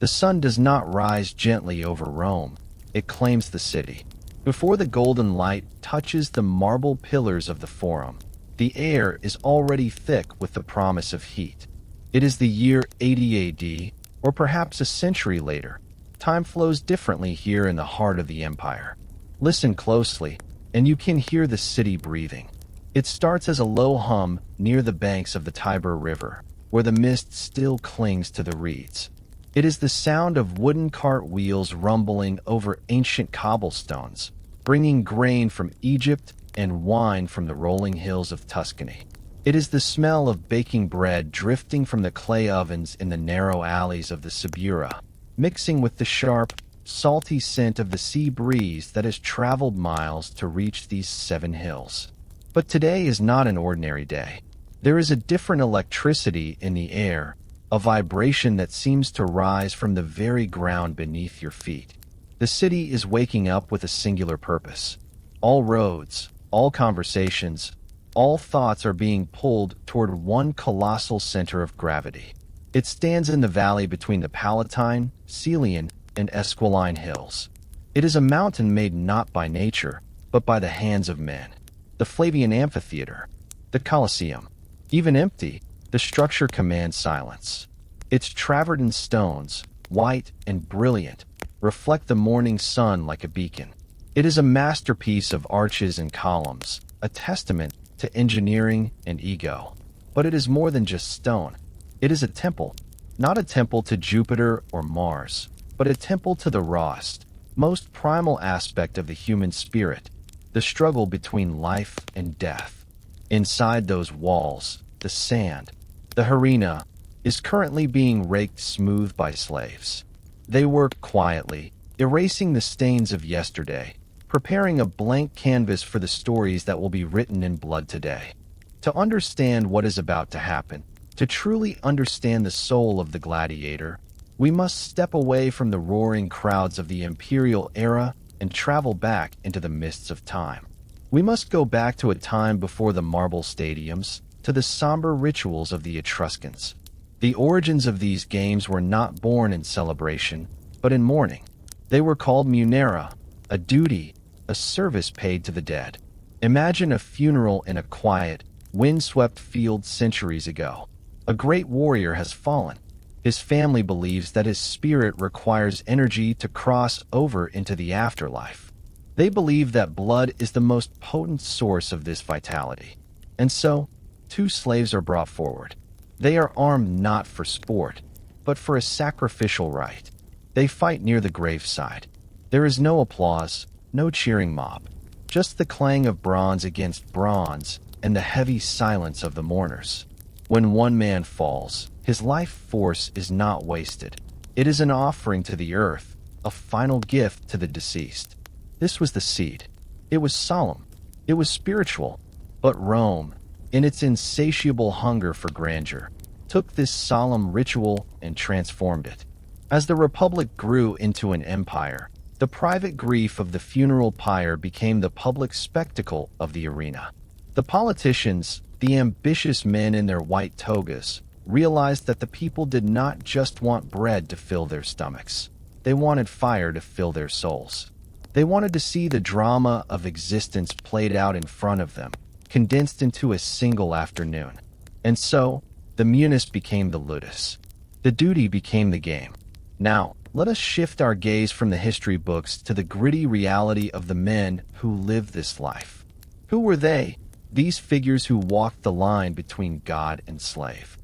The sun does not rise gently over Rome, it claims the city. Before the golden light touches the marble pillars of the Forum, the air is already thick with the promise of heat. It is the year 80 AD, or perhaps a century later. Time flows differently here in the heart of the empire. Listen closely, and you can hear the city breathing. It starts as a low hum near the banks of the Tiber River, where the mist still clings to the reeds. It is the sound of wooden cart wheels rumbling over ancient cobblestones, bringing grain from Egypt and wine from the rolling hills of Tuscany. It is the smell of baking bread drifting from the clay ovens in the narrow alleys of the Subura, mixing with the sharp, salty scent of the sea breeze that has traveled miles to reach these 7 hills. But today is not an ordinary day. There is a different electricity in the air, a vibration that seems to rise from the very ground beneath your feet. The city is waking up with a singular purpose. All roads, all conversations, all thoughts are being pulled toward one colossal center of gravity. It stands in the valley between the Palatine, Celian, and Esquiline hills. It is a mountain made not by nature, but by the hands of men. The Flavian Amphitheater, the Colosseum. Even empty, the structure commands silence. Its travertine stones, white and brilliant, reflect the morning sun like a beacon. It is a masterpiece of arches and columns, a testament to engineering and ego. But it is more than just stone. It is a temple, not a temple to Jupiter or Mars, but a temple to the rawest, most primal aspect of the human spirit, the struggle between life and death. Inside those walls, the sand, the arena, is currently being raked smooth by slaves. They work quietly, erasing the stains of yesterday, preparing a blank canvas for the stories that will be written in blood today. To understand what is about to happen, to truly understand the soul of the gladiator, we must step away from the roaring crowds of the imperial era and travel back into the mists of time. We must go back to a time before the marble stadiums, to the somber rituals of the Etruscans. The origins of these games were not born in celebration, but in mourning. They were called munera, a duty, a service paid to the dead. Imagine a funeral in a quiet, windswept field centuries ago. A great warrior has fallen. His family believes that his spirit requires energy to cross over into the afterlife. They believe that blood is the most potent source of this vitality. And so, 2 slaves are brought forward. They are armed not for sport, but for a sacrificial rite. They fight near the graveside. There is no applause, no cheering mob, just the clang of bronze against bronze and the heavy silence of the mourners. When one man falls, his life force is not wasted. It is an offering to the earth, a final gift to the deceased. This was the seed. It was solemn. It was spiritual. But Rome, in its insatiable hunger for grandeur, took this solemn ritual and transformed it. As the Republic grew into an empire, the private grief of the funeral pyre became the public spectacle of the arena. The politicians, the ambitious men in their white togas, realized that the people did not just want bread to fill their stomachs. They wanted fire to fill their souls. They wanted to see the drama of existence played out in front of them, condensed into a single afternoon. And so, the munus became the ludus. The duty became the game. Now, let us shift our gaze from the history books to the gritty reality of the men who lived this life. Who were they, these figures who walked the line between God and slave?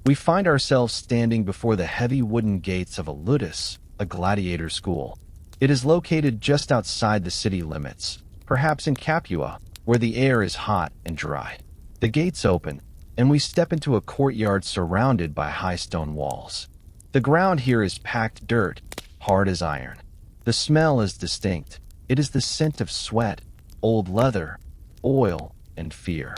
We find ourselves standing before the heavy wooden gates of a ludus, a gladiator school. It is located just outside the city limits, perhaps in Capua, where the air is hot and dry. The gates open, and we step into a courtyard surrounded by high stone walls. The ground here is packed dirt, hard as iron. The smell is distinct. It is the scent of sweat, old leather, oil, and fear.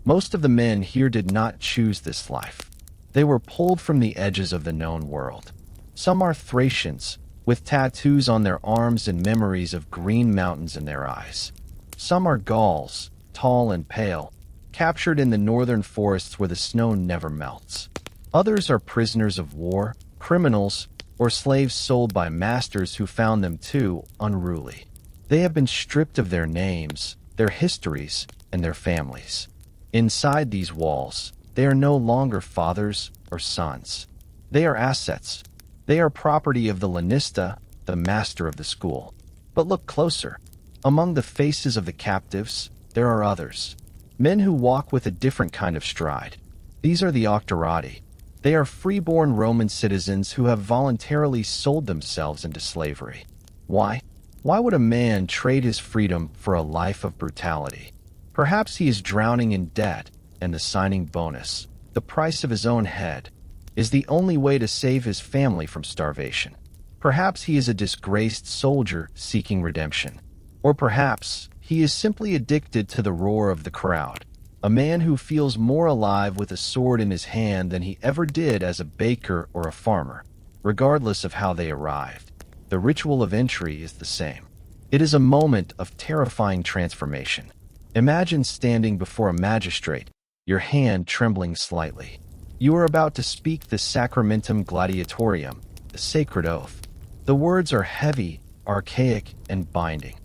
Most of the men here did not choose this life. They were pulled from the edges of the known world. Some are Thracians, with tattoos on their arms and memories of green mountains in their eyes. Some are Gauls, tall and pale, captured in the northern forests where the snow never melts. Others are prisoners of war, criminals, or slaves sold by masters who found them too unruly. They have been stripped of their names, their histories, and their families. Inside these walls, they are no longer fathers or sons. They are assets. They are property of the lanista, the master of the school. But look closer. Among the faces of the captives, there are others. Men who walk with a different kind of stride. These are the Octorati. They are freeborn Roman citizens who have voluntarily sold themselves into slavery. Why? Why would a man trade his freedom for a life of brutality? Perhaps he is drowning in debt, and the signing bonus, the price of his own head, is the only way to save his family from starvation. Perhaps he is a disgraced soldier seeking redemption. Or perhaps he is simply addicted to the roar of the crowd, a man who feels more alive with a sword in his hand than he ever did as a baker or a farmer. Regardless of how they arrived, the ritual of entry is the same. It is a moment of terrifying transformation. Imagine standing before a magistrate, your hand trembling slightly. You are about to speak the Sacramentum Gladiatorium, the sacred oath. The words are heavy, archaic, and binding.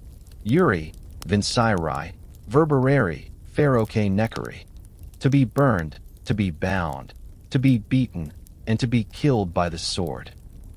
Uri, vinciri, verberari, feroce necari. To be burned, to be bound, to be beaten, and to be killed by the sword.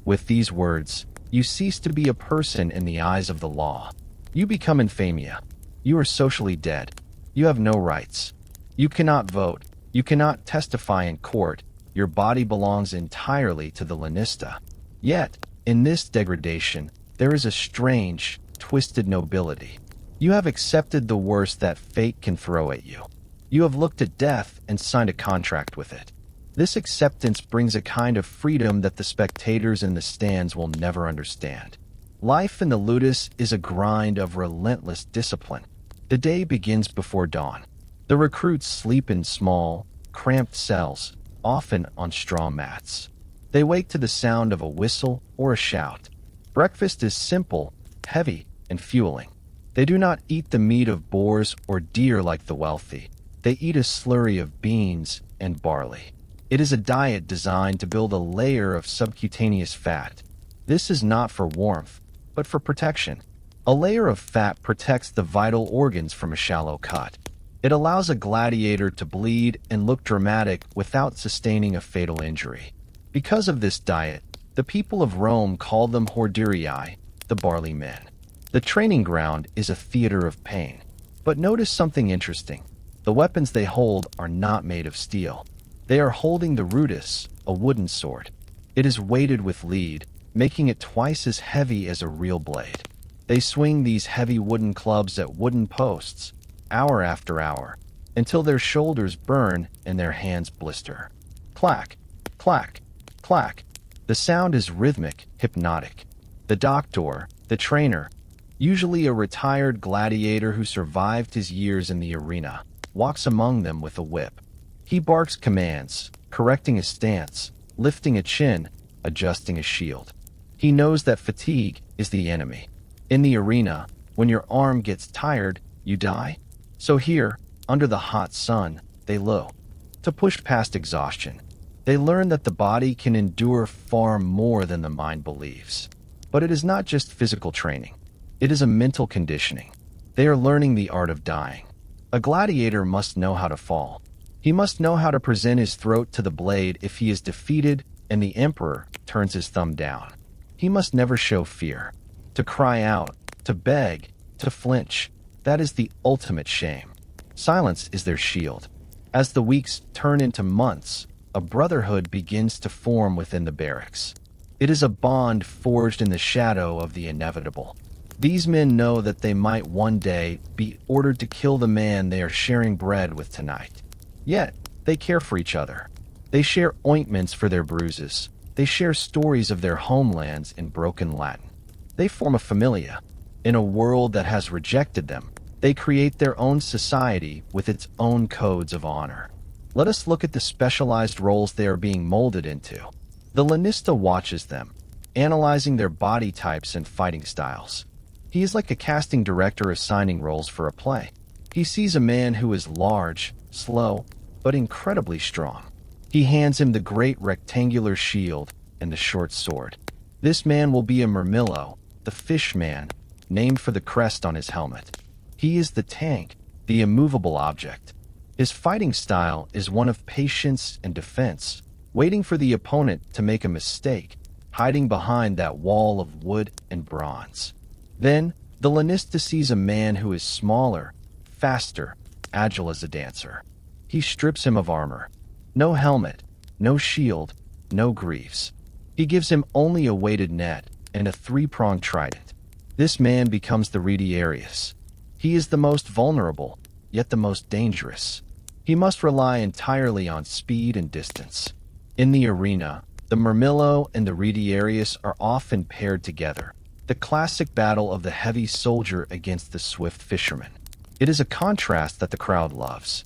With these words, you cease to be a person in the eyes of the law. You become infamia. You are socially dead. You have no rights. You cannot vote. You cannot testify in court. Your body belongs entirely to the lanista. Yet, in this degradation, there is a strange, twisted nobility. You have accepted the worst that fate can throw at you. You have looked at death and signed a contract with it. This acceptance brings a kind of freedom that the spectators in the stands will never understand. Life in the ludus is a grind of relentless discipline. The day begins before dawn. The recruits sleep in small, cramped cells, often on straw mats. They wake to the sound of a whistle or a shout. Breakfast is simple, heavy, and fueling. They do not eat the meat of boars or deer like the wealthy. They eat a slurry of beans and barley. It is a diet designed to build a layer of subcutaneous fat. This is not for warmth, but for protection. A layer of fat protects the vital organs from a shallow cut. It allows a gladiator to bleed and look dramatic without sustaining a fatal injury. Because of this diet, the people of Rome call them hordearii, the barley men. The training ground is a theater of pain. But notice something interesting. The weapons they hold are not made of steel. They are holding the rudis, a wooden sword. It is weighted with lead, making it twice as heavy as a real blade. They swing these heavy wooden clubs at wooden posts, hour after hour, until their shoulders burn and their hands blister. Clack, clack, clack. The sound is rhythmic, hypnotic. The doctor, the trainer, usually a retired gladiator who survived his years in the arena, walks among them with a whip. He barks commands, correcting a stance, lifting a chin, adjusting a shield. He knows that fatigue is the enemy. In the arena, when your arm gets tired, you die. So here, under the hot sun, they low. To push past exhaustion, they learn that the body can endure far more than the mind believes. But it is not just physical training. It is a mental conditioning. They are learning the art of dying. A gladiator must know how to fall. He must know how to present his throat to the blade if he is defeated and the emperor turns his thumb down. He must never show fear. To cry out, to beg, to flinch, that is the ultimate shame. Silence is their shield. As the weeks turn into months, a brotherhood begins to form within the barracks. It is a bond forged in the shadow of the inevitable. These men know that they might one day be ordered to kill the man they are sharing bread with tonight. Yet, they care for each other. They share ointments for their bruises. They share stories of their homelands in broken Latin. They form a familia. In a world that has rejected them, they create their own society with its own codes of honor. Let us look at the specialized roles they are being molded into. The lanista watches them, analyzing their body types and fighting styles. He is like a casting director assigning roles for a play. He sees a man who is large, slow, but incredibly strong. He hands him the great rectangular shield and the short sword. This man will be a Murmillo, the fish man, named for the crest on his helmet. He is the tank, the immovable object. His fighting style is one of patience and defense, waiting for the opponent to make a mistake, hiding behind that wall of wood and bronze. Then, the Lanista sees a man who is smaller, faster, agile as a dancer. He strips him of armor. No helmet, no shield, no greaves. He gives him only a weighted net and a three-pronged trident. This man becomes the Retiarius. He is the most vulnerable, yet the most dangerous. He must rely entirely on speed and distance. In the arena, the Murmillo and the Retiarius are often paired together, the classic battle of the heavy soldier against the swift fisherman. It is a contrast that the crowd loves.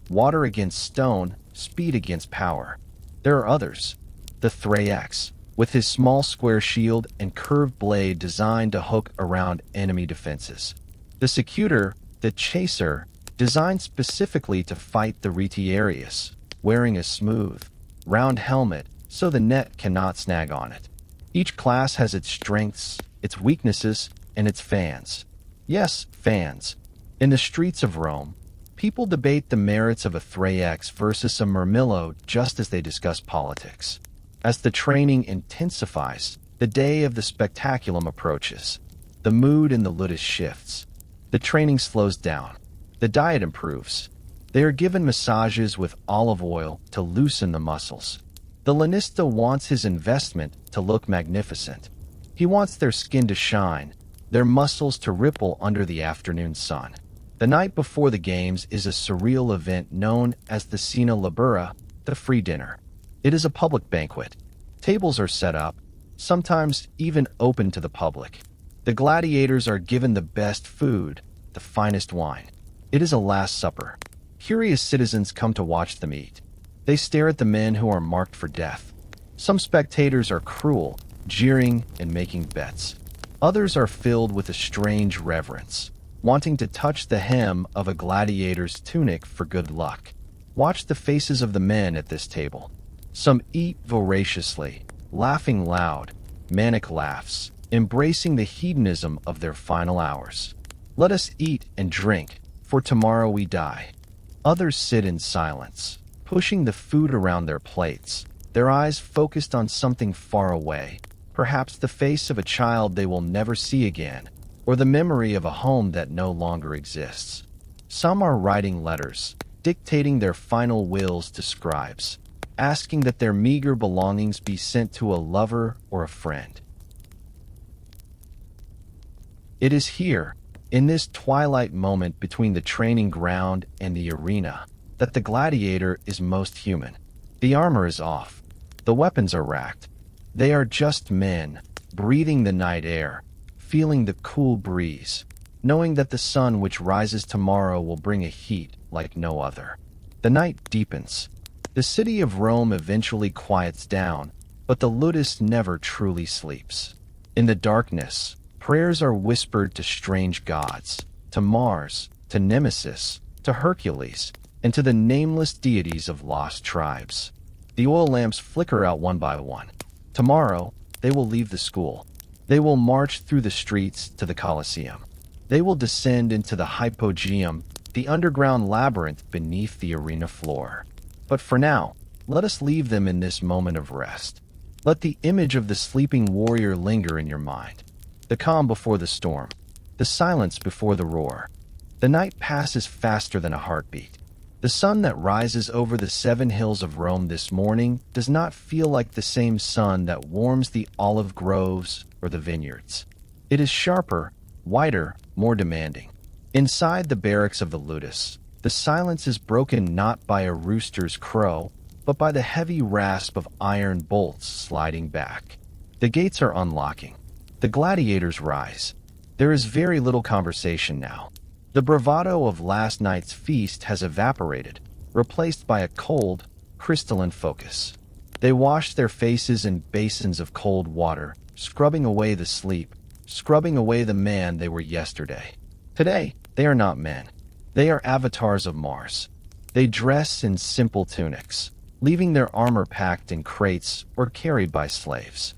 Water against stone, speed against power. There are others. The Thrax, with his small square shield and curved blade designed to hook around enemy defenses. The Secutor, the Chaser, designed specifically to fight the Retiarius, wearing a smooth, round helmet so the net cannot snag on it. Each class has its strengths, its weaknesses, and its fans. Yes, fans. In the streets of Rome, people debate the merits of a Thrax versus a Murmillo just as they discuss politics. As the training intensifies, the day of the spectaculum approaches. The mood in the Ludus shifts. The training slows down. The diet improves. They are given massages with olive oil to loosen the muscles. The Lanista wants his investment to look magnificent. He wants their skin to shine, their muscles to ripple under the afternoon sun. The night before the games is a surreal event known as the Cena Libera, the free dinner. It is a public banquet. Tables are set up, sometimes even open to the public. The gladiators are given the best food, the finest wine. It is a last supper. Curious citizens come to watch them eat. They stare at the men who are marked for death. Some spectators are cruel, jeering and making bets. Others are filled with a strange reverence, wanting to touch the hem of a gladiator's tunic for good luck. Watch the faces of the men at this table. Some eat voraciously, laughing loud, manic laughs, embracing the hedonism of their final hours. Let us eat and drink, for tomorrow we die. Others sit in silence, pushing the food around their plates, their eyes focused on something far away, perhaps the face of a child they will never see again, or the memory of a home that no longer exists. Some are writing letters, dictating their final wills to scribes, asking that their meager belongings be sent to a lover or a friend. It is here, in this twilight moment between the training ground and the arena, that the gladiator is most human. The armor is off. The weapons are racked. They are just men, breathing the night air, feeling the cool breeze, knowing that the sun which rises tomorrow will bring a heat like no other. The night deepens. The city of Rome eventually quiets down, but the Ludus never truly sleeps. In the darkness, prayers are whispered to strange gods, to Mars, to Nemesis, to Hercules, and to the nameless deities of lost tribes. The oil lamps flicker out one by one. Tomorrow, they will leave the school. They will march through the streets to the Colosseum. They will descend into the Hypogeum, the underground labyrinth beneath the arena floor. But for now, let us leave them in this moment of rest. Let the image of the sleeping warrior linger in your mind. The calm before the storm. The silence before the roar. The night passes faster than a heartbeat. The sun that rises over the 7 hills of Rome this morning does not feel like the same sun that warms the olive groves or the vineyards. It is sharper, whiter, more demanding. Inside the barracks of the Ludus, the silence is broken not by a rooster's crow, but by the heavy rasp of iron bolts sliding back. The gates are unlocking. The gladiators rise. There is very little conversation now. The bravado of last night's feast has evaporated, replaced by a cold, crystalline focus. They wash their faces in basins of cold water, scrubbing away the sleep, scrubbing away the man they were yesterday. Today, they are not men. They are avatars of Mars. They dress in simple tunics, leaving their armor packed in crates or carried by slaves.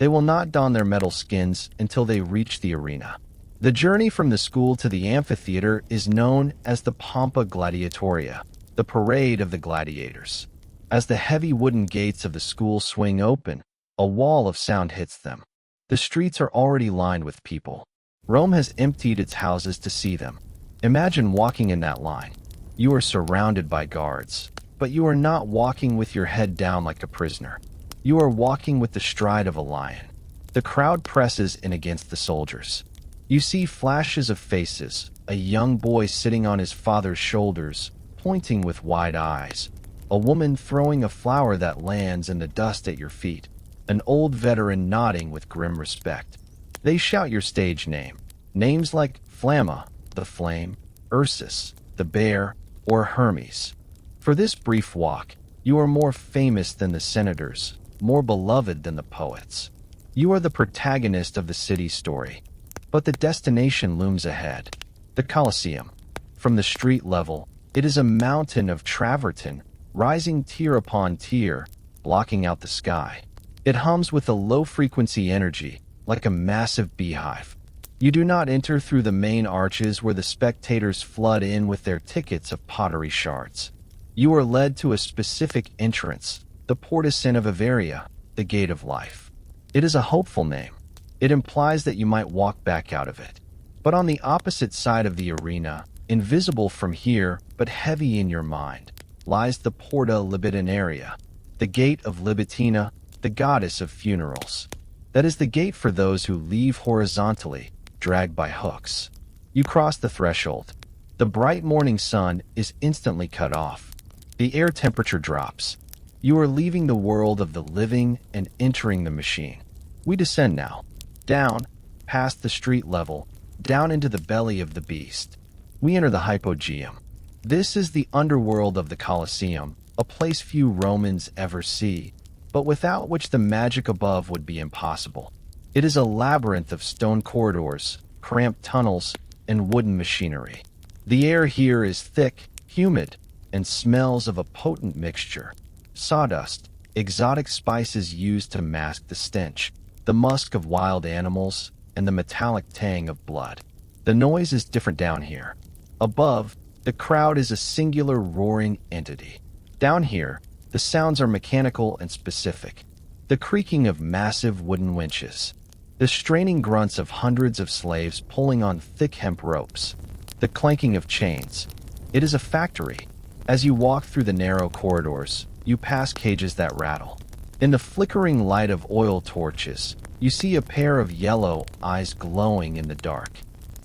They will not don their metal skins until they reach the arena. The journey from the school to the amphitheater is known as the Pompa Gladiatoria, the parade of the gladiators. As the heavy wooden gates of the school swing open, a wall of sound hits them. The streets are already lined with people. Rome has emptied its houses to see them. Imagine walking in that line. You are surrounded by guards, but you are not walking with your head down like a prisoner. You are walking with the stride of a lion. The crowd presses in against the soldiers. You see flashes of faces, a young boy sitting on his father's shoulders, pointing with wide eyes, a woman throwing a flower that lands in the dust at your feet, an old veteran nodding with grim respect. They shout your stage name, names like Flamma, the Flame, Ursus, the Bear, or Hermes. For this brief walk, you are more famous than the senators, more beloved than the poets. You are the protagonist of the city's story. But the destination looms ahead. The Colosseum. From the street level, it is a mountain of travertine, rising tier upon tier, blocking out the sky. It hums with a low-frequency energy, like a massive beehive. You do not enter through the main arches where the spectators flood in with their tickets of pottery shards. You are led to a specific entrance, the Porticin of Averia, the Gate of Life. It is a hopeful name. It implies that you might walk back out of it. But on the opposite side of the arena, invisible from here but heavy in your mind, lies the Porta Libidinaria, the Gate of Libitina, the goddess of funerals. That is the gate for those who leave horizontally, dragged by hooks. You cross the threshold. The bright morning sun is instantly cut off. The air temperature drops. You are leaving the world of the living and entering the machine. We descend now. Down, past the street level, down into the belly of the beast. We enter the hypogeum. This is the underworld of the Colosseum, a place few Romans ever see, but without which the magic above would be impossible. It is a labyrinth of stone corridors, cramped tunnels, and wooden machinery. The air here is thick, humid, and smells of a potent mixture. Sawdust, exotic spices used to mask the stench, the musk of wild animals, and the metallic tang of blood. The noise is different down here. Above, the crowd is a singular roaring entity. Down here, the sounds are mechanical and specific. The creaking of massive wooden winches. The straining grunts of hundreds of slaves pulling on thick hemp ropes. The clanking of chains. It is a factory. As you walk through the narrow corridors, you pass cages that rattle. In the flickering light of oil torches, you see a pair of yellow eyes glowing in the dark.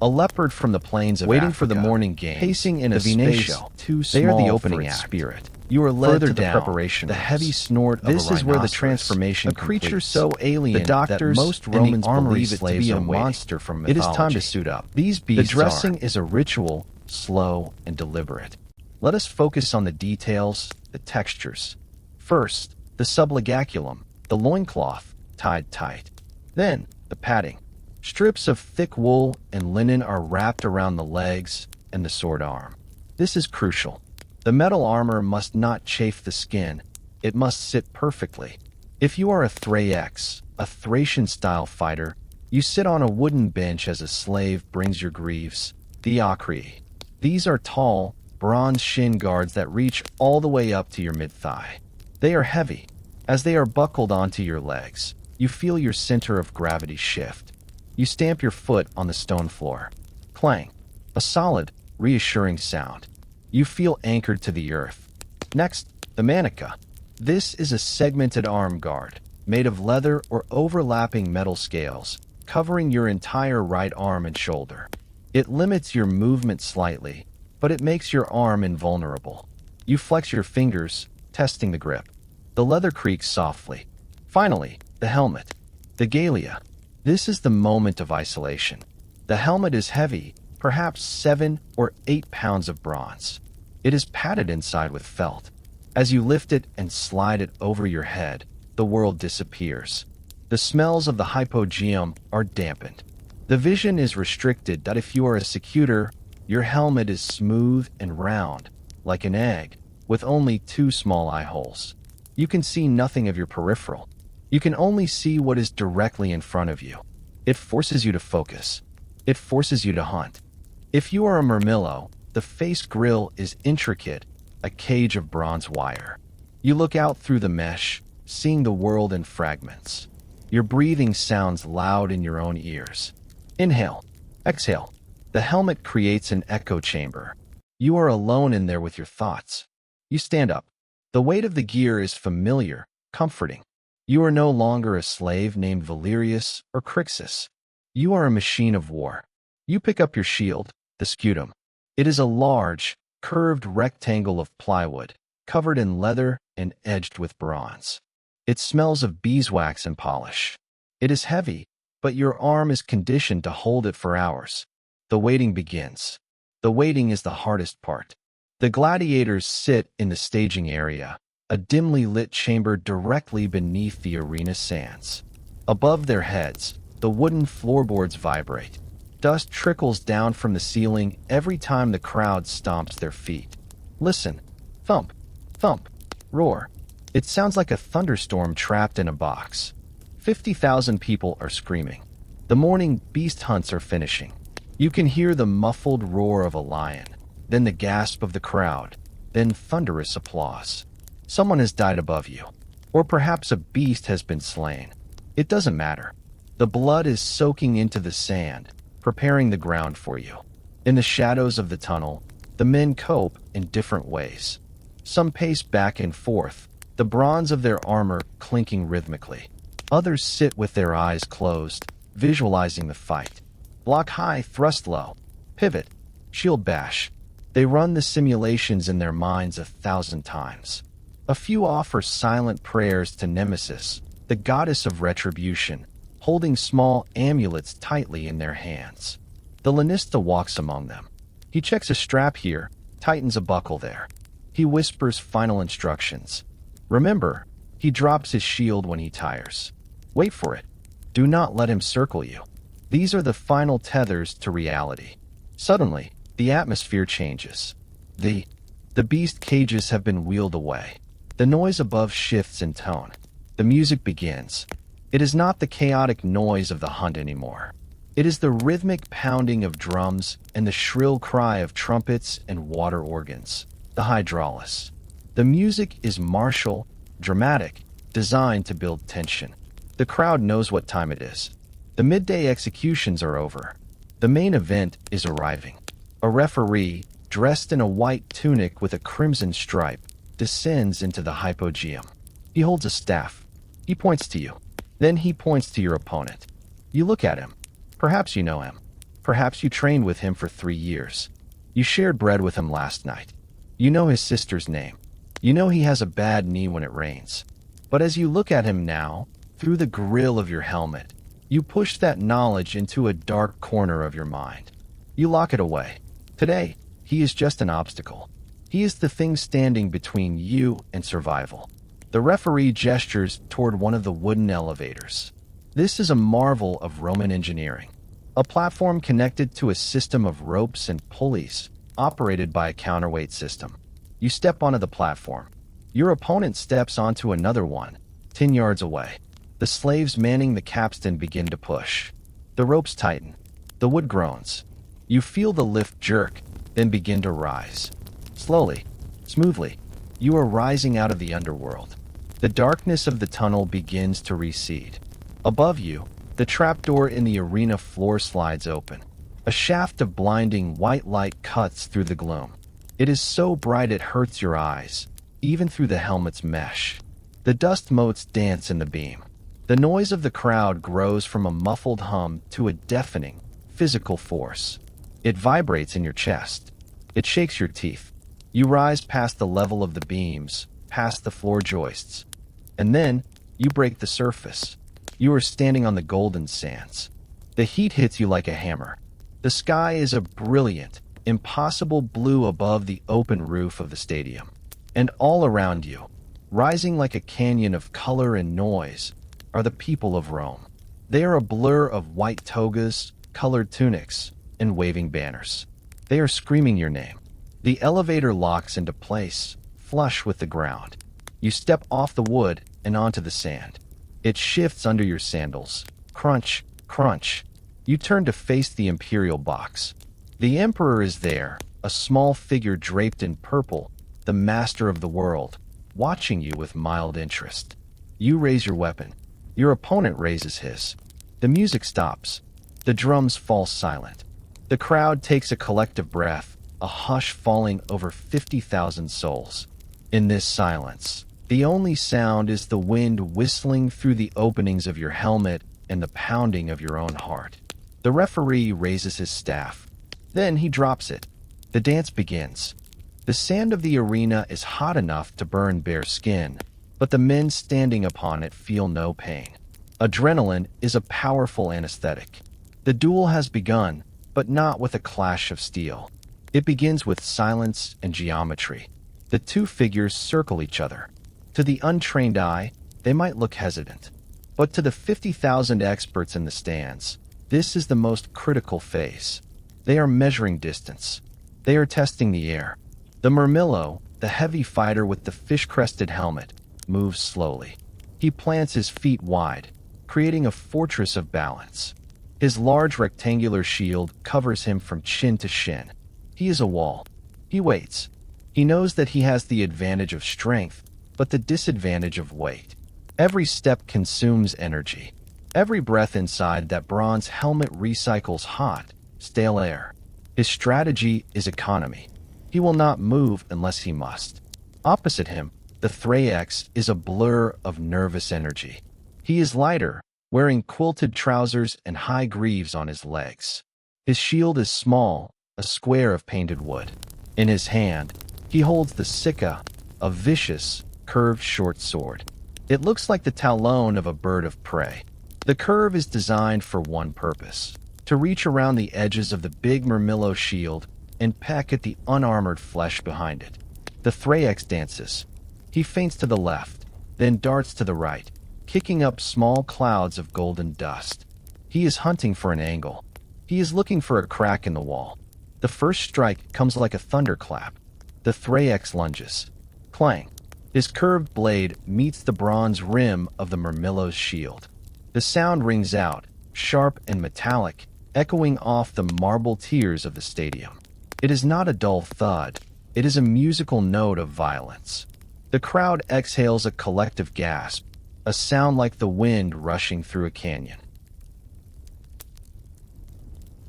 A leopard from the plains of Waiting Africa, for the morning games, pacing in a space too They are small the opening for its act. spirit. You are led Further to the down, preparation the rooms. heavy snort of This a is where the rhinoceros, transformation a creature completes. so alien the doctors that most and the Romans armory believe it to slaves be a are waiting. monster from It mythology. is time to suit up. These The beasts dressing are is a ritual, slow and deliberate. Let us focus on the details, the textures. First, the sublegaculum, the loincloth, tied tight. Then, the padding. Strips of thick wool and linen are wrapped around the legs and the sword arm. This is crucial. The metal armor must not chafe the skin. It must sit perfectly. If you are a Thraex, a Thracian-style fighter, you sit on a wooden bench as a slave brings your greaves, the acrii. These are tall, bronze shin guards that reach all the way up to your mid-thigh. They are heavy. As they are buckled onto your legs, you feel your center of gravity shift. You stamp your foot on the stone floor. Clang. A solid, reassuring sound. You feel anchored to the earth. Next, the manica. This is a segmented arm guard, made of leather or overlapping metal scales, covering your entire right arm and shoulder. It limits your movement slightly, but it makes your arm invulnerable. You flex your fingers, testing the grip. The leather creaks softly. Finally, the helmet. The galea. This is the moment of isolation. The helmet is heavy, perhaps 7 or 8 pounds of bronze. It is padded inside with felt. As you lift it and slide it over your head, the world disappears. The smells of the hypogeum are dampened. The vision is restricted that if you are a secutor, your helmet is smooth and round, like an egg, with only 2 small eye holes. You can see nothing of your peripheral. You can only see what is directly in front of you. It forces you to focus. It forces you to hunt. If you are a murmillo, the face grill is intricate, a cage of bronze wire. You look out through the mesh, seeing the world in fragments. Your breathing sounds loud in your own ears. Inhale. Exhale. The helmet creates an echo chamber. You are alone in there with your thoughts. You stand up. The weight of the gear is familiar, comforting. You are no longer a slave named Valerius or Crixus. You are a machine of war. You pick up your shield, the scutum. It is a large, curved rectangle of plywood, covered in leather and edged with bronze. It smells of beeswax and polish. It is heavy, but your arm is conditioned to hold it for hours. The waiting begins. The waiting is the hardest part. The gladiators sit in the staging area, a dimly lit chamber directly beneath the arena sands. Above their heads, the wooden floorboards vibrate. Dust trickles down from the ceiling every time the crowd stomps their feet. Listen. Thump. Thump. Roar. It sounds like a thunderstorm trapped in a box. 50,000 people are screaming. The morning beast hunts are finishing. You can hear the muffled roar of a lion, then the gasp of the crowd, then thunderous applause. Someone has died above you, or perhaps a beast has been slain. It doesn't matter. The blood is soaking into the sand, preparing the ground for you. In the shadows of the tunnel, the men cope in different ways. Some pace back and forth, the bronze of their armor clinking rhythmically. Others sit with their eyes closed, visualizing the fight. Block high, thrust low. Pivot. Shield bash. They run the simulations in their minds 1,000 times. A few offer silent prayers to Nemesis, the goddess of retribution, holding small amulets tightly in their hands. The lanista walks among them. He checks a strap here, tightens a buckle there. He whispers final instructions. Remember, he drops his shield when he tires. Wait for it. Do not let him circle you. These are the final tethers to reality. Suddenly, the atmosphere changes. The beast cages have been wheeled away. The noise above shifts in tone. The music begins. It is not the chaotic noise of the hunt anymore. It is the rhythmic pounding of drums and the shrill cry of trumpets and water organs, the hydraulis. The music is martial, dramatic, designed to build tension. The crowd knows what time it is. The midday executions are over. The main event is arriving. A referee, dressed in a white tunic with a crimson stripe, descends into the hypogeum. He holds a staff. He points to you. Then he points to your opponent. You look at him. Perhaps you know him. Perhaps you trained with him for 3 years. You shared bread with him last night. You know his sister's name. You know he has a bad knee when it rains. But as you look at him now, through the grill of your helmet, you push that knowledge into a dark corner of your mind. You lock it away. Today, he is just an obstacle. He is the thing standing between you and survival. The referee gestures toward one of the wooden elevators. This is a marvel of Roman engineering. A platform connected to a system of ropes and pulleys, operated by a counterweight system. You step onto the platform. Your opponent steps onto another one, 10 yards away. The slaves manning the capstan begin to push. The ropes tighten. The wood groans. You feel the lift jerk, then begin to rise. Slowly, smoothly, you are rising out of the underworld. The darkness of the tunnel begins to recede. Above you, the trapdoor in the arena floor slides open. A shaft of blinding white light cuts through the gloom. It is so bright it hurts your eyes, even through the helmet's mesh. The dust motes dance in the beam. The noise of the crowd grows from a muffled hum to a deafening, physical force. It vibrates in your chest. It shakes your teeth. You rise past the level of the beams, past the floor joists. And then, you break the surface. You are standing on the golden sands. The heat hits you like a hammer. The sky is a brilliant, impossible blue above the open roof of the stadium. And all around you, rising like a canyon of color and noise, are the people of Rome. They are a blur of white togas, colored tunics, and waving banners. They are screaming your name. The elevator locks into place, flush with the ground. You step off the wood and onto the sand. It shifts under your sandals. Crunch, crunch. You turn to face the Imperial box. The Emperor is there, a small figure draped in purple, the master of the world, watching you with mild interest. You raise your weapon. Your opponent raises his. The music stops. The drums fall silent. The crowd takes a collective breath, a hush falling over 50,000 souls. In this silence, the only sound is the wind whistling through the openings of your helmet and the pounding of your own heart. The referee raises his staff. Then he drops it. The dance begins. The sand of the arena is hot enough to burn bare skin, but the men standing upon it feel no pain. Adrenaline is a powerful anesthetic. The duel has begun, but not with a clash of steel. It begins with silence and geometry. The two figures circle each other. To the untrained eye, they might look hesitant. But to the 50,000 experts in the stands, this is the most critical phase. They are measuring distance. They are testing the air. The Murmillo, the heavy fighter with the fish-crested helmet, moves slowly. He plants his feet wide, creating a fortress of balance. His large rectangular shield covers him from chin to shin. He is a wall. He waits. He knows that he has the advantage of strength, but the disadvantage of weight. Every step consumes energy. Every breath inside that bronze helmet recycles hot, stale air. His strategy is economy. He will not move unless he must. Opposite him, the Thraex is a blur of nervous energy. He is lighter, wearing quilted trousers and high greaves on his legs. His shield is small, a square of painted wood. In his hand, he holds the Sika, a vicious, curved short sword. It looks like the talon of a bird of prey. The curve is designed for one purpose: to reach around the edges of the big Murmillo shield and peck at the unarmored flesh behind it. The Thraex dances. He feints to the left, then darts to the right, kicking up small clouds of golden dust. He is hunting for an angle. He is looking for a crack in the wall. The first strike comes like a thunderclap. The Thraex lunges. Clang. His curved blade meets the bronze rim of the Murmillo's shield. The sound rings out, sharp and metallic, echoing off the marble tiers of the stadium. It is not a dull thud. It is a musical note of violence. The crowd exhales a collective gasp, a sound like the wind rushing through a canyon.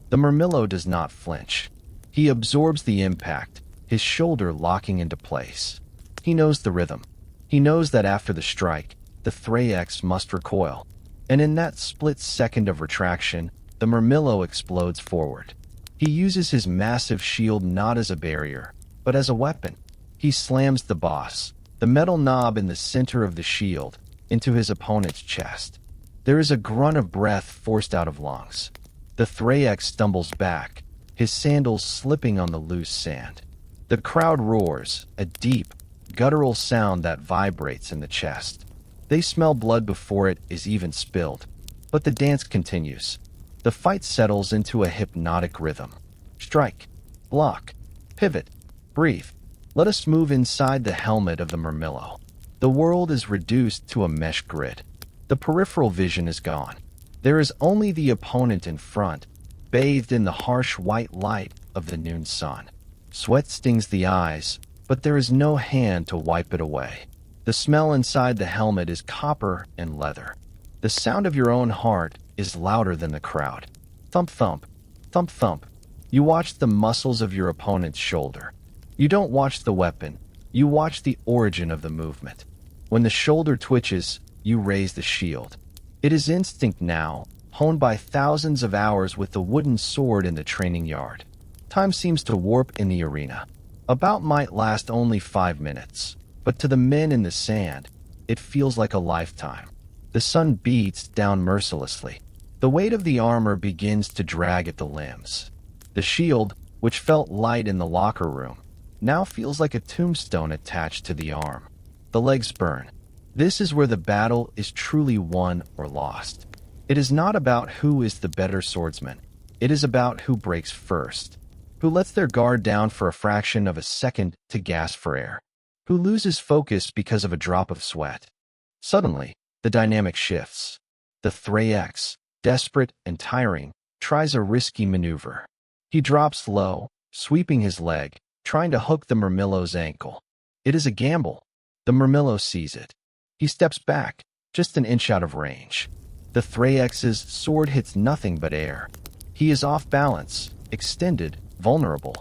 The Murmillo does not flinch. He absorbs the impact, his shoulder locking into place. He knows the rhythm. He knows that after the strike, the Thraex must recoil. And in that split second of retraction, the Murmillo explodes forward. He uses his massive shield not as a barrier, but as a weapon. He slams the boss, the metal knob in the center of the shield, into his opponent's chest. There is a grunt of breath forced out of lungs. The Thraex stumbles back, his sandals slipping on the loose sand. The crowd roars, a deep, guttural sound that vibrates in the chest. They smell blood before it is even spilled. But the dance continues. The fight settles into a hypnotic rhythm. Strike, block, pivot, breathe. Let us move inside the helmet of the Murmillo. The world is reduced to a mesh grid. The peripheral vision is gone. There is only the opponent in front, bathed in the harsh white light of the noon sun. Sweat stings the eyes, but there is no hand to wipe it away. The smell inside the helmet is copper and leather. The sound of your own heart is louder than the crowd. Thump thump, thump thump. You watch the muscles of your opponent's shoulder. You don't watch the weapon, you watch the origin of the movement. When the shoulder twitches, you raise the shield. It is instinct now, honed by thousands of hours with the wooden sword in the training yard. Time seems to warp in the arena. A bout might last only 5 minutes, but to the men in the sand, it feels like a lifetime. The sun beats down mercilessly. The weight of the armor begins to drag at the limbs. The shield, which felt light in the locker room, now feels like a tombstone attached to the arm. The legs burn. This is where the battle is truly won or lost. It is not about who is the better swordsman. It is about who breaks first, who lets their guard down for a fraction of a second to gasp for air, who loses focus because of a drop of sweat. Suddenly, The dynamic shifts. The Thrax, desperate and tiring, tries a risky maneuver. He drops low, sweeping his leg, trying to hook the Murmillo's ankle. It is a gamble. The Murmillo sees it. He steps back, just an inch out of range. The Thrax's sword hits nothing but air. He is off balance, extended, vulnerable.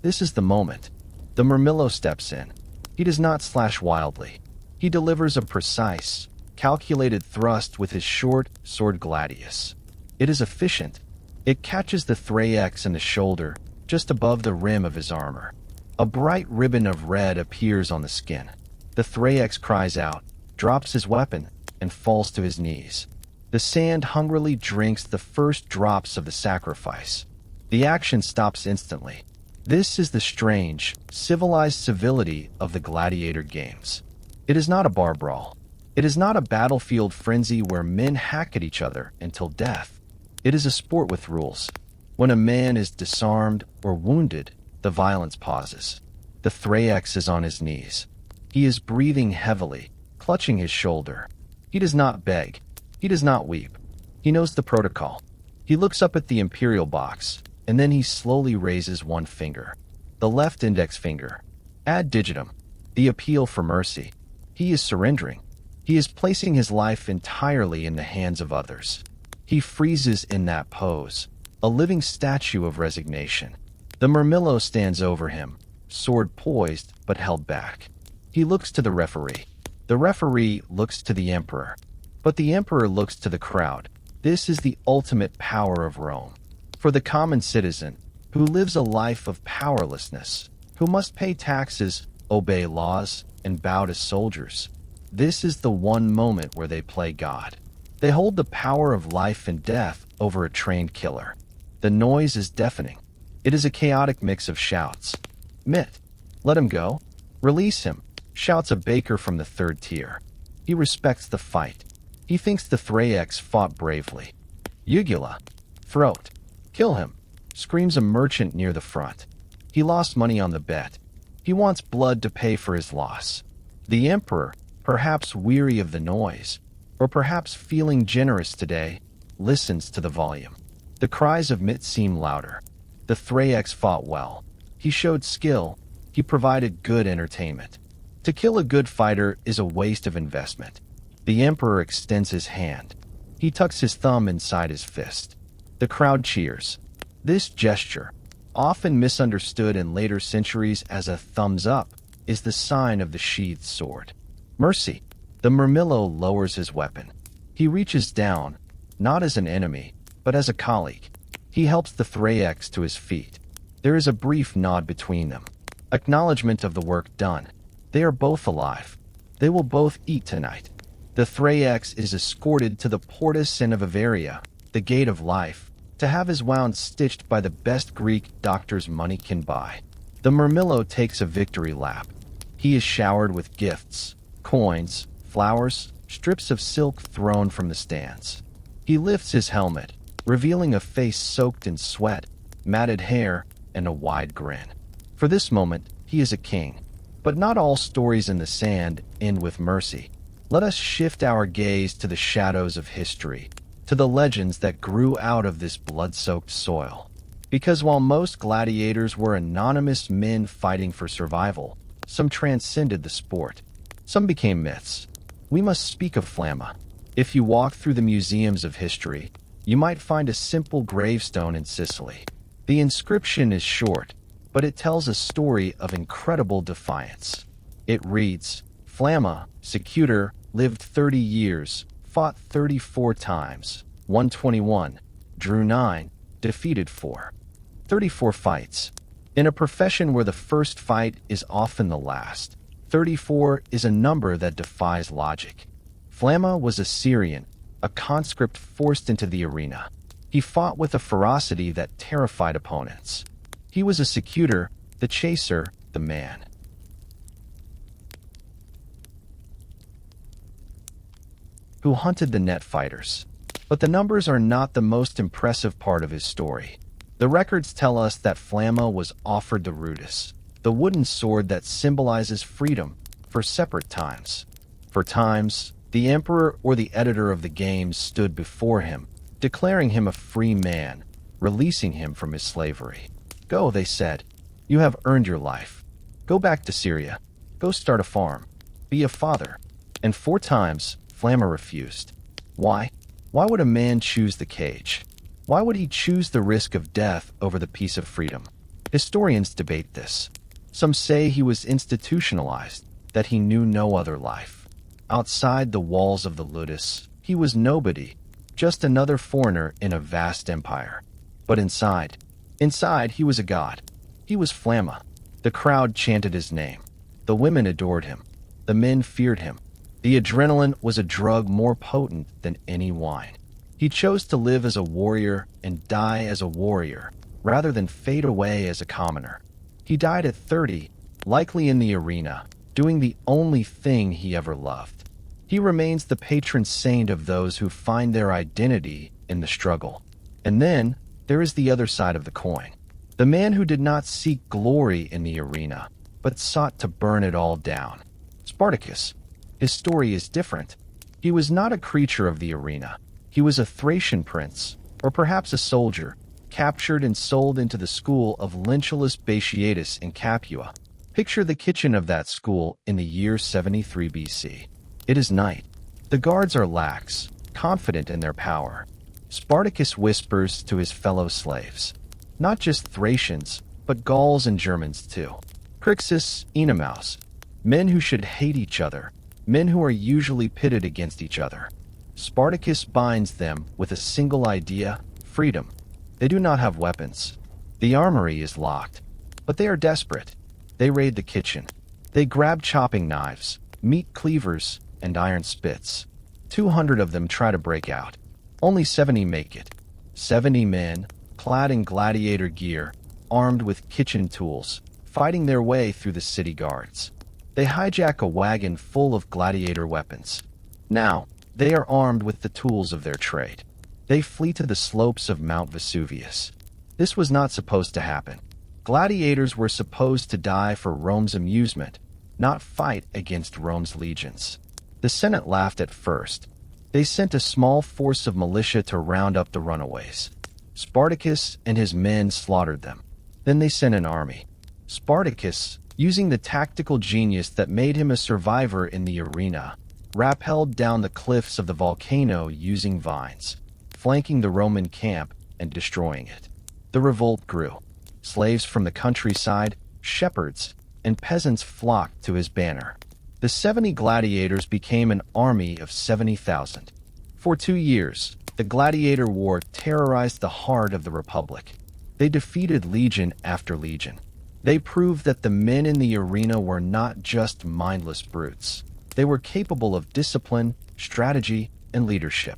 This is the moment. The Murmillo steps in. He does not slash wildly. He delivers a precise, calculated thrust with his short sword Gladius. It is efficient. It catches the Thrax in the shoulder, just above the rim of his armor. A bright ribbon of red appears on the skin. The Thrax cries out, drops his weapon, and falls to his knees. The sand hungrily drinks the first drops of the sacrifice. The action stops instantly. This is the strange, civilized civility of the Gladiator games. It is not a bar brawl. It is not a battlefield frenzy where men hack at each other until death. It is a sport with rules. When a man is disarmed or wounded, the violence pauses. The Thrax is on his knees. He is breathing heavily, clutching his shoulder. He does not beg. He does not weep. He knows the protocol. He looks up at the imperial box, and then he slowly raises one finger. The left index finger. Ad digitum. The appeal for mercy. He is surrendering. He is placing his life entirely in the hands of others. He freezes in that pose, a living statue of resignation. The Murmillo stands over him, sword poised but held back. He looks to the referee. The referee looks to the emperor. But the emperor looks to the crowd. This is the ultimate power of Rome. For the common citizen, who lives a life of powerlessness, who must pay taxes, obey laws, and bow to soldiers, this is the one moment where they play God. They hold the power of life and death over a trained killer. The noise is deafening. It is a chaotic mix of shouts. Mit. Let him go. Release him, shouts a baker from the third tier. He respects the fight. He thinks the Thrax fought bravely. Ugula. Throat. Kill him, screams a merchant near the front. He lost money on the bet. He wants blood to pay for his loss. The emperor, perhaps weary of the noise, or perhaps feeling generous today, listens to the volume. The cries of Mit seem louder. The Thrax fought well. He showed skill. He provided good entertainment. To kill a good fighter is a waste of investment. The emperor extends his hand. He tucks his thumb inside his fist. The crowd cheers. This gesture, often misunderstood in later centuries as a thumbs up, is the sign of the sheathed sword. Mercy. The Murmillo lowers his weapon. He reaches down, not as an enemy, but as a colleague. He helps the Thrax to his feet. There is a brief nod between them. Acknowledgement of the work done. They are both alive. They will both eat tonight. The Thrax is escorted to the Porta Senavivaria, the gate of life, to have his wound stitched by the best Greek doctors money can buy. The Murmillo takes a victory lap. He is showered with gifts, coins, flowers, strips of silk thrown from the stands. He lifts his helmet, revealing a face soaked in sweat, matted hair, and a wide grin. For this moment, he is a king. But not all stories in the sand end with mercy. Let us shift our gaze to the shadows of history, to the legends that grew out of this blood-soaked soil. Because while most gladiators were anonymous men fighting for survival, some transcended the sport. Some became myths. We must speak of Flamma. If you walk through the museums of history, you might find a simple gravestone in Sicily. The inscription is short, but it tells a story of incredible defiance. It reads, Flamma, Secutor, lived 30 years, fought 34 times, won 21, drew 9, defeated 4. 34 fights. In a profession where the first fight is often the last, 34 is a number that defies logic. Flamma was a Syrian, a conscript forced into the arena. He fought with a ferocity that terrified opponents. He was a secutor, the chaser, the man who hunted the net fighters. But the numbers are not the most impressive part of his story. The records tell us that Flamma was offered the rudis, the wooden sword that symbolizes freedom, for separate times. For times, The emperor or the editor of the games stood before him, declaring him a free man, releasing him from his slavery. Go, they said. You have earned your life. Go back to Syria. Go start a farm. Be a father. And 4 times, Flamma refused. Why? Why would a man choose the cage? Why would he choose the risk of death over the peace of freedom? Historians debate this. Some say he was institutionalized, that he knew no other life. Outside the walls of the Ludus, he was nobody, just another foreigner in a vast empire. But inside he was a god. He was Flamma. The crowd chanted his name. The women adored him. The men feared him. The adrenaline was a drug more potent than any wine. He chose to live as a warrior and die as a warrior, rather than fade away as a commoner. He died at 30, likely in the arena, doing the only thing he ever loved. He remains the patron saint of those who find their identity in the struggle. And then, there is the other side of the coin. The man who did not seek glory in the arena, but sought to burn it all down. Spartacus. His story is different. He was not a creature of the arena. He was a Thracian prince, or perhaps a soldier, captured and sold into the school of Lentulus Batiatus in Capua. Picture the kitchen of that school in the year 73 BC. It is night. The guards are lax, confident in their power. Spartacus whispers to his fellow slaves. Not just Thracians, but Gauls and Germans too. Crixus, Enemaus. Men who should hate each other. Men who are usually pitted against each other. Spartacus binds them with a single idea, freedom. They do not have weapons. The armory is locked. But they are desperate. They raid the kitchen. They grab chopping knives, meat cleavers, and iron spits. 200 of them try to break out. Only 70 make it. 70 men, clad in gladiator gear, armed with kitchen tools, fighting their way through the city guards. They hijack a wagon full of gladiator weapons. Now, they are armed with the tools of their trade. They flee to the slopes of Mount Vesuvius. This was not supposed to happen. Gladiators were supposed to die for Rome's amusement, not fight against Rome's legions. The Senate laughed at first. They sent a small force of militia to round up the runaways. Spartacus and his men slaughtered them. Then they sent an army. Spartacus, using the tactical genius that made him a survivor in the arena, rappelled down the cliffs of the volcano using vines, flanking the Roman camp and destroying it. The revolt grew. Slaves from the countryside, shepherds, and peasants flocked to his banner. The 70 gladiators became an army of 70,000. For 2 years, the gladiator war terrorized the heart of the Republic. They defeated legion after legion. They proved that the men in the arena were not just mindless brutes. They were capable of discipline, strategy, and leadership.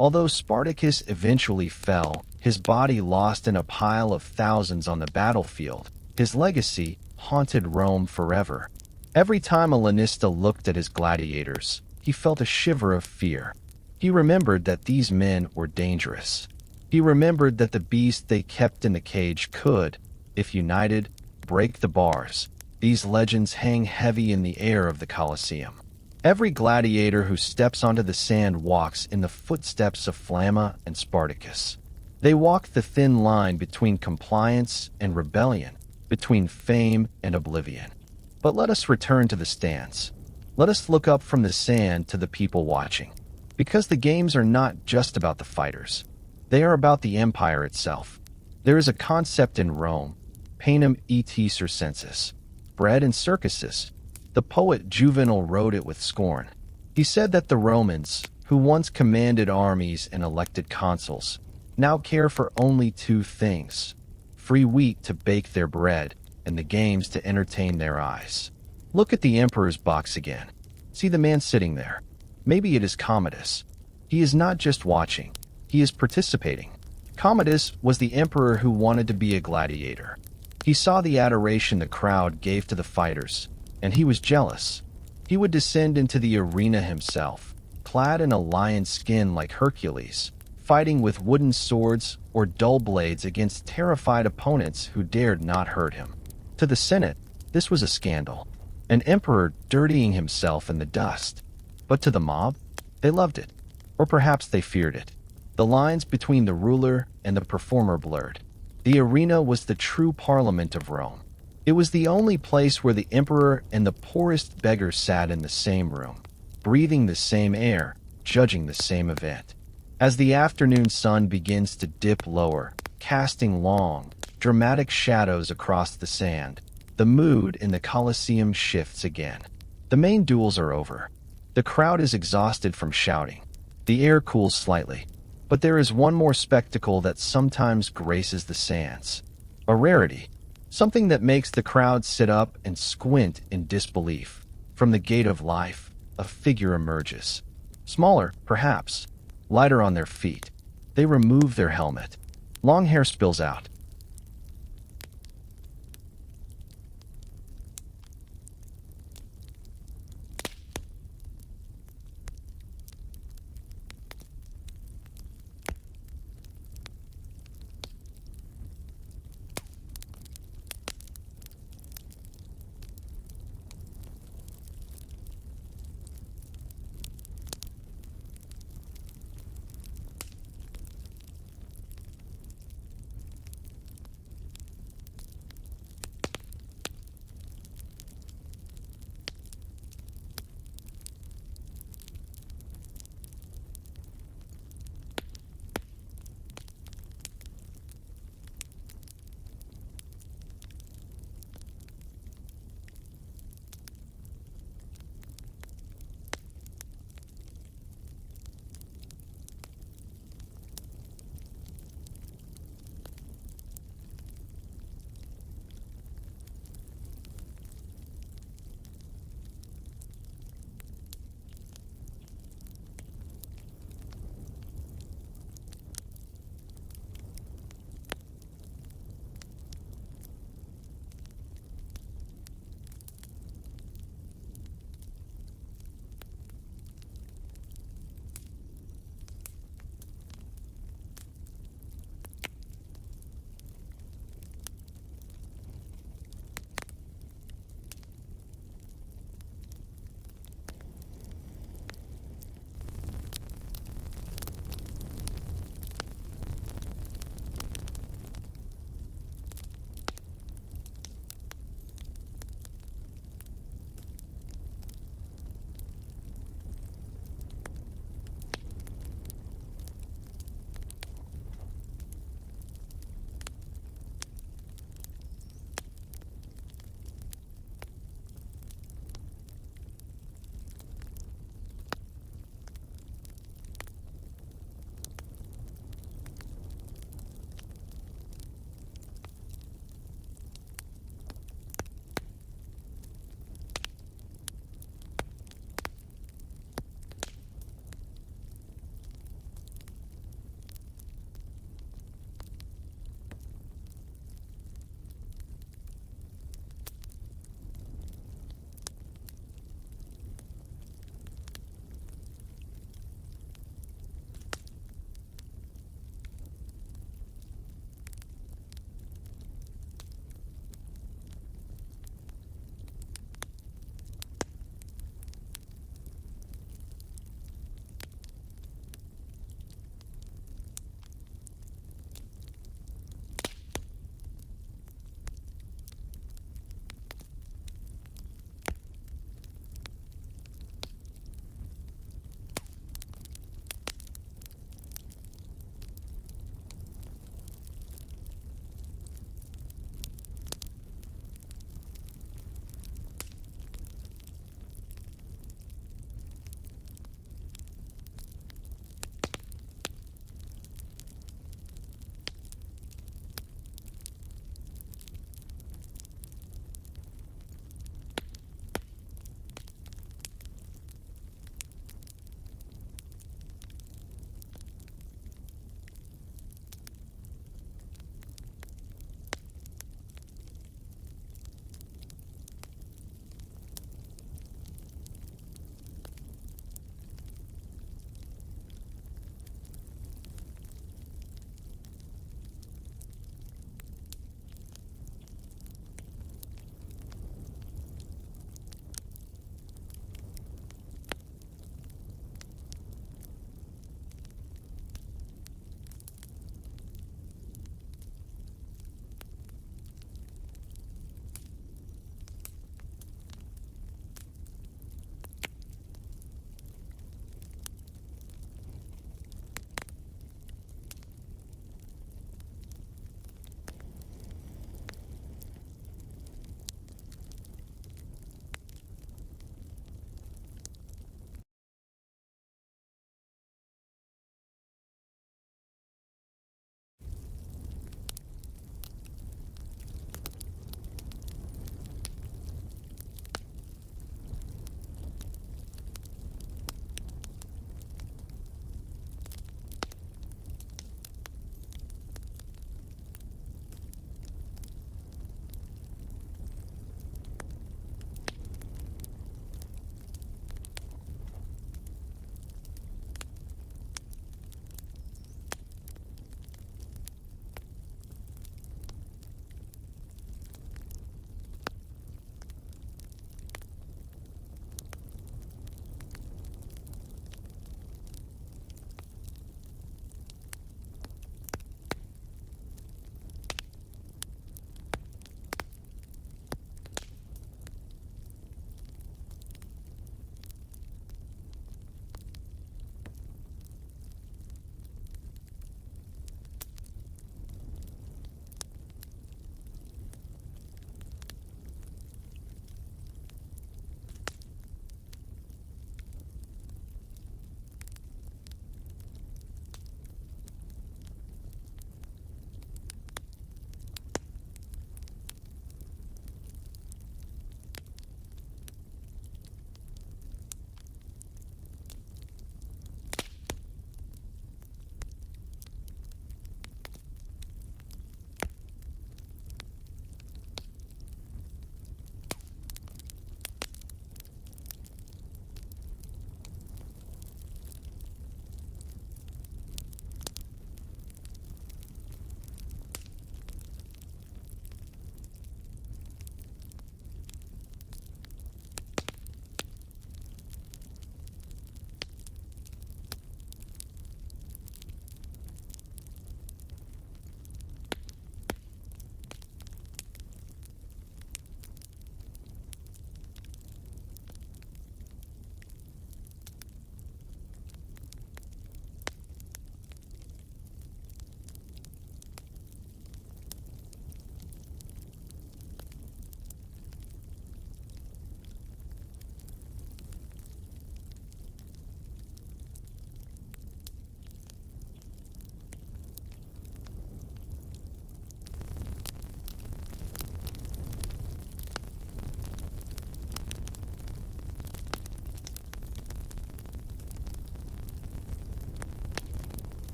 Although Spartacus eventually fell, his body lost in a pile of thousands on the battlefield, his legacy haunted Rome forever. Every time a Lanista looked at his gladiators, he felt a shiver of fear. He remembered that these men were dangerous. He remembered that the beast they kept in the cage could, if united, break the bars. These legends hang heavy in the air of the Colosseum. Every gladiator who steps onto the sand walks in the footsteps of Flamma and Spartacus. They walk the thin line between compliance and rebellion, between fame and oblivion. But let us return to the stands. Let us look up from the sand to the people watching. Because the games are not just about the fighters. They are about the empire itself. There is a concept in Rome, panem et circenses, bread and circuses. The poet Juvenal wrote it with scorn. He said that the Romans, who once commanded armies and elected consuls, now care for only 2 things: free wheat to bake their bread and the games to entertain their eyes. Look at the emperor's box again. See the man sitting there. Maybe it is Commodus. He is not just watching, he is participating. Commodus was the emperor who wanted to be a gladiator. He saw the adoration the crowd gave to the fighters, and he was jealous. He would descend into the arena himself, clad in a lion's skin like Hercules, fighting with wooden swords or dull blades against terrified opponents who dared not hurt him. To the Senate, this was a scandal, an emperor dirtying himself in the dust. But to the mob, They loved it. Or perhaps they feared it. The lines between the ruler and the performer blurred. The arena was the true parliament of Rome. It was the only place where the emperor and the poorest beggar sat in the same room, breathing the same air, judging the same event. As the afternoon sun begins to dip lower, casting long, dramatic shadows across the sand, the mood in the Colosseum shifts again. The main duels are over. The crowd is exhausted from shouting. The air cools slightly. But there is one more spectacle that sometimes graces the sands. A rarity. Something that makes the crowd sit up and squint in disbelief. From the gate of life, a figure emerges. Smaller, perhaps. Lighter on their feet. They remove their helmet. Long hair spills out.